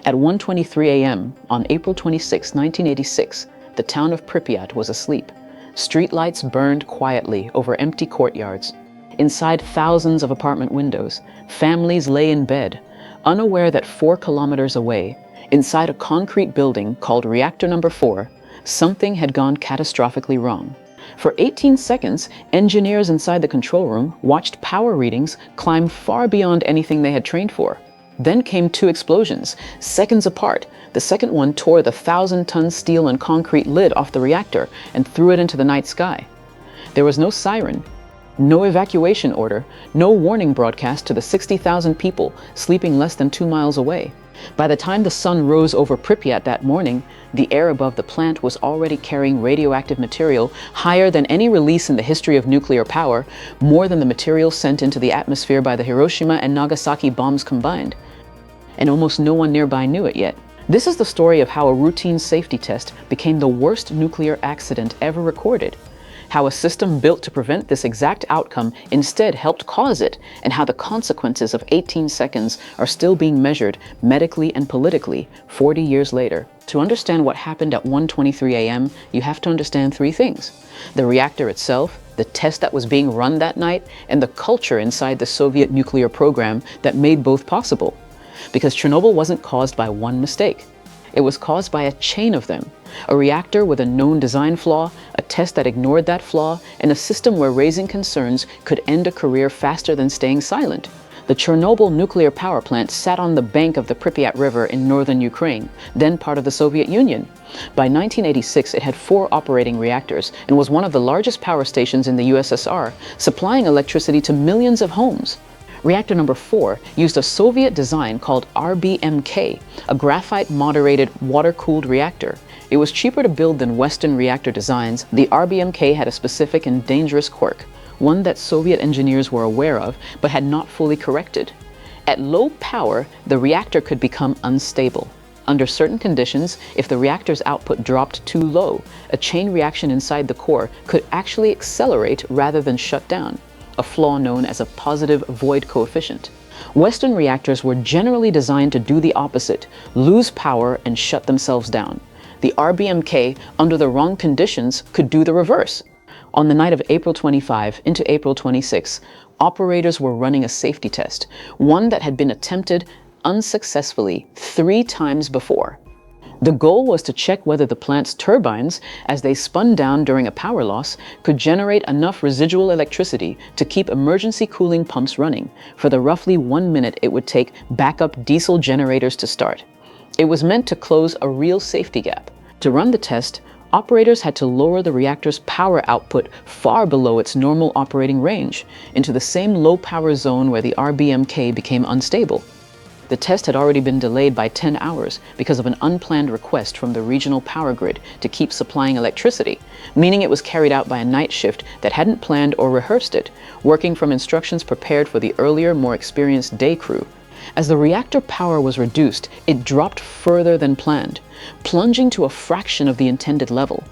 At 1:23 a.m. on April 26, 1986, the town of Pripyat was asleep. Streetlights burned quietly over empty courtyards. Inside thousands of apartment windows, families lay in bed, unaware that 4 kilometers away, inside a concrete building called Reactor number 4, something had gone catastrophically wrong. For 18 seconds, engineers inside the control room watched power readings climb far beyond anything they had trained for. Then came 2 explosions, seconds apart. The second one tore the 1,000-ton steel and concrete lid off the reactor and threw it into the night sky. There was no siren, no evacuation order, no warning broadcast to the 60,000 people sleeping less than 2 miles away. By the time the sun rose over Pripyat that morning, the air above the plant was already carrying radioactive material higher than any release in the history of nuclear power, more than the material sent into the atmosphere by the Hiroshima and Nagasaki bombs combined. And almost no one nearby knew it yet. This is the story of how a routine safety test became the worst nuclear accident ever recorded, how a system built to prevent this exact outcome instead helped cause it, and how the consequences of 18 seconds are still being measured medically and politically 40 years later. To understand what happened at 1:23 a.m., you have to understand 3 things: the reactor itself, the test that was being run that night, and the culture inside the Soviet nuclear program that made both possible. Because Chernobyl wasn't caused by one mistake. It was caused by a chain of them. A reactor with a known design flaw, a test that ignored that flaw, and a system where raising concerns could end a career faster than staying silent. The Chernobyl nuclear power plant sat on the bank of the Pripyat River in northern Ukraine, then part of the Soviet Union. By 1986, it had 4 operating reactors and was one of the largest power stations in the USSR, supplying electricity to millions of homes. Reactor number 4 used a Soviet design called RBMK, a graphite-moderated, water-cooled reactor. It was cheaper to build than Western reactor designs. The RBMK had a specific and dangerous quirk, one that Soviet engineers were aware of but had not fully corrected. At low power, the reactor could become unstable. Under certain conditions, if the reactor's output dropped too low, a chain reaction inside the core could actually accelerate rather than shut down, a flaw known as a positive void coefficient. Western reactors were generally designed to do the opposite, lose power and shut themselves down. The RBMK, under the wrong conditions, could do the reverse. On the night of April 25 into April 26, operators were running a safety test, one that had been attempted unsuccessfully 3 times before. The goal was to check whether the plant's turbines, as they spun down during a power loss, could generate enough residual electricity to keep emergency cooling pumps running for the roughly 1 minute it would take backup diesel generators to start. It was meant to close a real safety gap. To run the test, operators had to lower the reactor's power output far below its normal operating range, into the same low-power zone where the RBMK became unstable. The test had already been delayed by 10 hours because of an unplanned request from the regional power grid to keep supplying electricity, meaning it was carried out by a night shift that hadn't planned or rehearsed it, working from instructions prepared for the earlier, more experienced day crew. As the reactor power was reduced, it dropped further than planned, plunging to a fraction of the intended level.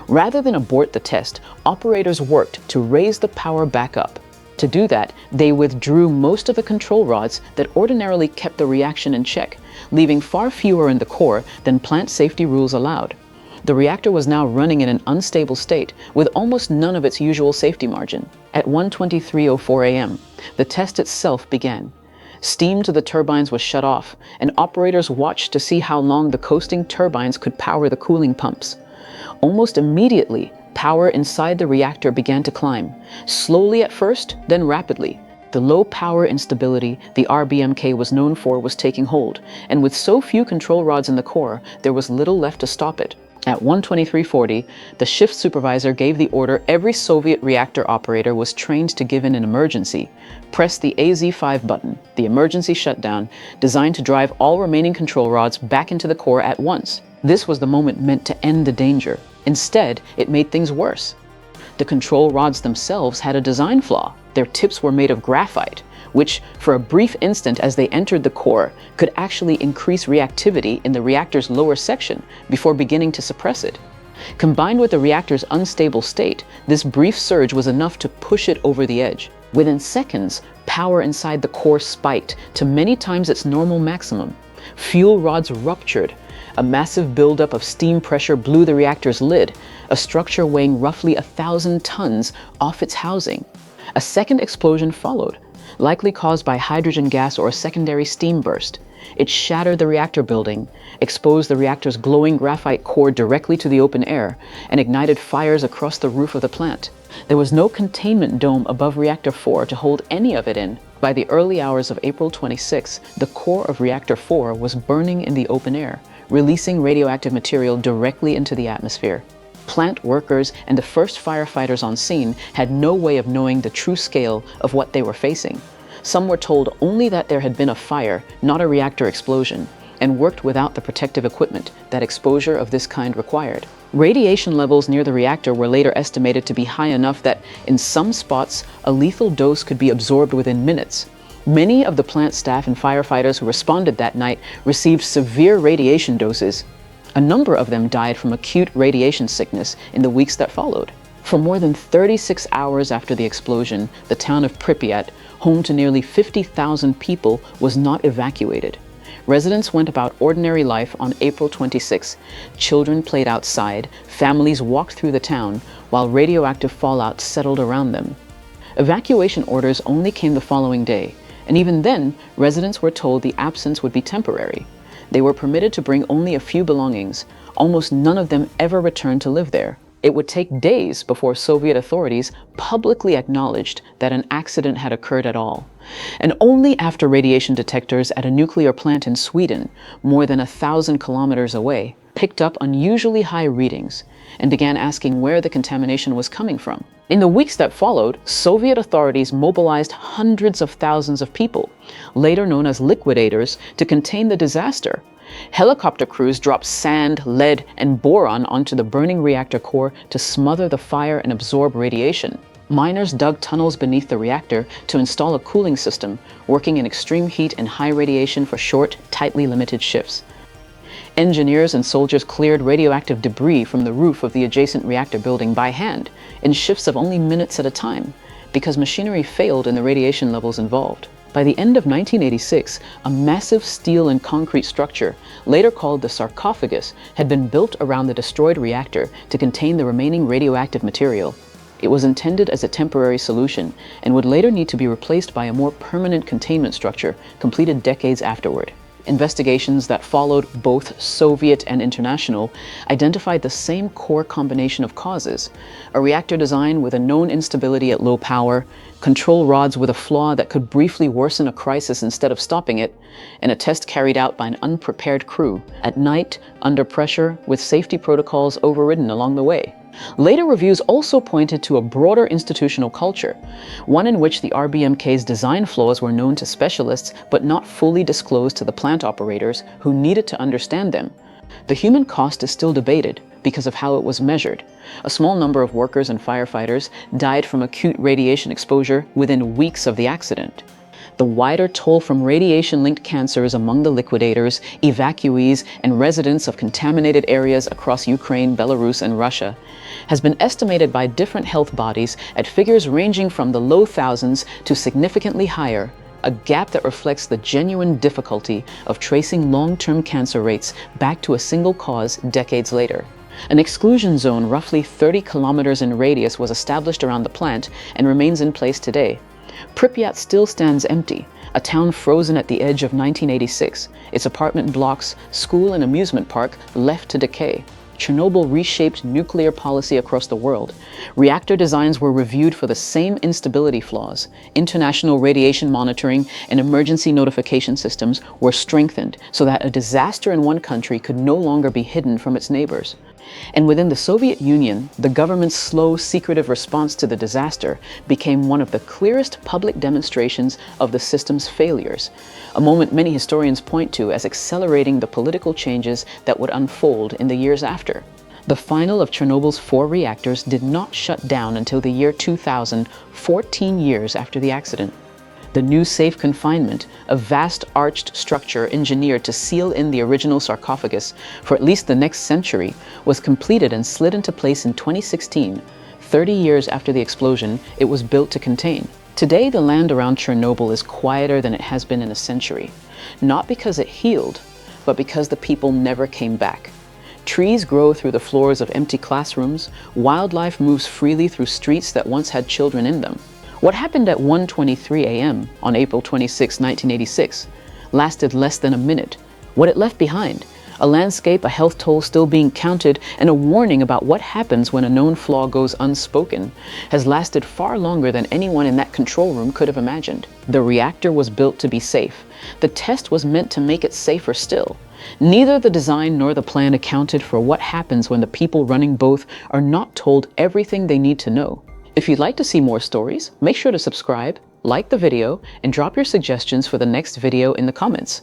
Rather than abort the test, operators worked to raise the power back up. To do that, they withdrew most of the control rods that ordinarily kept the reaction in check, leaving far fewer in the core than plant safety rules allowed. The reactor was now running in an unstable state, with almost none of its usual safety margin. At 1:23:04 a.m., the test itself began. Steam to the turbines was shut off, and operators watched to see how long the coasting turbines could power the cooling pumps. Almost immediately, power inside the reactor began to climb, slowly at first, then rapidly. The low power instability the RBMK was known for was taking hold, and with so few control rods in the core, there was little left to stop it. At 1:23:40, the shift supervisor gave the order every Soviet reactor operator was trained to give in an emergency. Press the AZ5 button, the emergency shutdown, designed to drive all remaining control rods back into the core at once. This was the moment meant to end the danger. Instead, it made things worse. The control rods themselves had a design flaw. Their tips were made of graphite, which, for a brief instant as they entered the core, could actually increase reactivity in the reactor's lower section before beginning to suppress it. Combined with the reactor's unstable state, this brief surge was enough to push it over the edge. Within seconds, power inside the core spiked to many times its normal maximum. Fuel rods ruptured. A massive buildup of steam pressure blew the reactor's lid, a structure weighing roughly 1,000 tons, off its housing. A second explosion followed, likely caused by hydrogen gas or a secondary steam burst. It shattered the reactor building, exposed the reactor's glowing graphite core directly to the open air, and ignited fires across the roof of the plant. There was no containment dome above Reactor 4 to hold any of it in. By the early hours of April 26, the core of Reactor 4 was burning in the open air, releasing radioactive material directly into the atmosphere. Plant workers and the first firefighters on scene had no way of knowing the true scale of what they were facing. Some were told only that there had been a fire, not a reactor explosion, and worked without the protective equipment that exposure of this kind required. Radiation levels near the reactor were later estimated to be high enough that, in some spots, a lethal dose could be absorbed within minutes. Many of the plant staff and firefighters who responded that night received severe radiation doses. A number of them died from acute radiation sickness in the weeks that followed. For more than 36 hours after the explosion, the town of Pripyat, home to nearly 50,000 people, was not evacuated. Residents went about ordinary life on April 26. Children played outside, families walked through the town, while radioactive fallout settled around them. Evacuation orders only came the following day, and even then, residents were told the absence would be temporary. They were permitted to bring only a few belongings. Almost none of them ever returned to live there. It would take days before Soviet authorities publicly acknowledged that an accident had occurred at all. And only after radiation detectors at a nuclear plant in Sweden, more than 1,000 kilometers away, picked up unusually high readings and began asking where the contamination was coming from. In the weeks that followed, Soviet authorities mobilized hundreds of thousands of people, later known as liquidators, to contain the disaster. Helicopter crews dropped sand, lead, and boron onto the burning reactor core to smother the fire and absorb radiation. Miners dug tunnels beneath the reactor to install a cooling system, working in extreme heat and high radiation for short, tightly limited shifts. Engineers and soldiers cleared radioactive debris from the roof of the adjacent reactor building by hand, in shifts of only minutes at a time, because machinery failed in the radiation levels involved. By the end of 1986, a massive steel and concrete structure, later called the sarcophagus, had been built around the destroyed reactor to contain the remaining radioactive material. It was intended as a temporary solution and would later need to be replaced by a more permanent containment structure completed decades afterward. Investigations that followed, both Soviet and international, identified the same core combination of causes: a reactor design with a known instability at low power, control rods with a flaw that could briefly worsen a crisis instead of stopping it, and a test carried out by an unprepared crew, at night, under pressure, with safety protocols overridden along the way. Later reviews also pointed to a broader institutional culture, one in which the RBMK's design flaws were known to specialists but not fully disclosed to the plant operators who needed to understand them. The human cost is still debated because of how it was measured. A small number of workers and firefighters died from acute radiation exposure within weeks of the accident. The wider toll from radiation-linked cancers among the liquidators, evacuees, and residents of contaminated areas across Ukraine, Belarus, and Russia has been estimated by different health bodies at figures ranging from the low thousands to significantly higher, a gap that reflects the genuine difficulty of tracing long-term cancer rates back to a single cause decades later. An exclusion zone roughly 30 kilometers in radius was established around the plant and remains in place today. Pripyat still stands empty, a town frozen at the edge of 1986, its apartment blocks, school and amusement park left to decay. Chernobyl reshaped nuclear policy across the world. Reactor designs were reviewed for the same instability flaws. International radiation monitoring and emergency notification systems were strengthened so that a disaster in one country could no longer be hidden from its neighbors. And within the Soviet Union, the government's slow, secretive response to the disaster became one of the clearest public demonstrations of the system's failures, a moment many historians point to as accelerating the political changes that would unfold in the years after. The final of Chernobyl's 4 reactors did not shut down until the year 2000, 14 years after the accident. The new safe confinement, a vast arched structure engineered to seal in the original sarcophagus for at least the next century, was completed and slid into place in 2016. 30 years after the explosion, it was built to contain. Today, the land around Chernobyl is quieter than it has been in a century, not because it healed, but because the people never came back. Trees grow through the floors of empty classrooms, wildlife moves freely through streets that once had children in them. What happened at 1:23 a.m. on April 26, 1986, lasted less than a minute. What it left behind, a landscape, a health toll still being counted, and a warning about what happens when a known flaw goes unspoken, has lasted far longer than anyone in that control room could have imagined. The reactor was built to be safe. The test was meant to make it safer still. Neither the design nor the plan accounted for what happens when the people running both are not told everything they need to know. If you'd like to see more stories, make sure to subscribe, like the video, and drop your suggestions for the next video in the comments.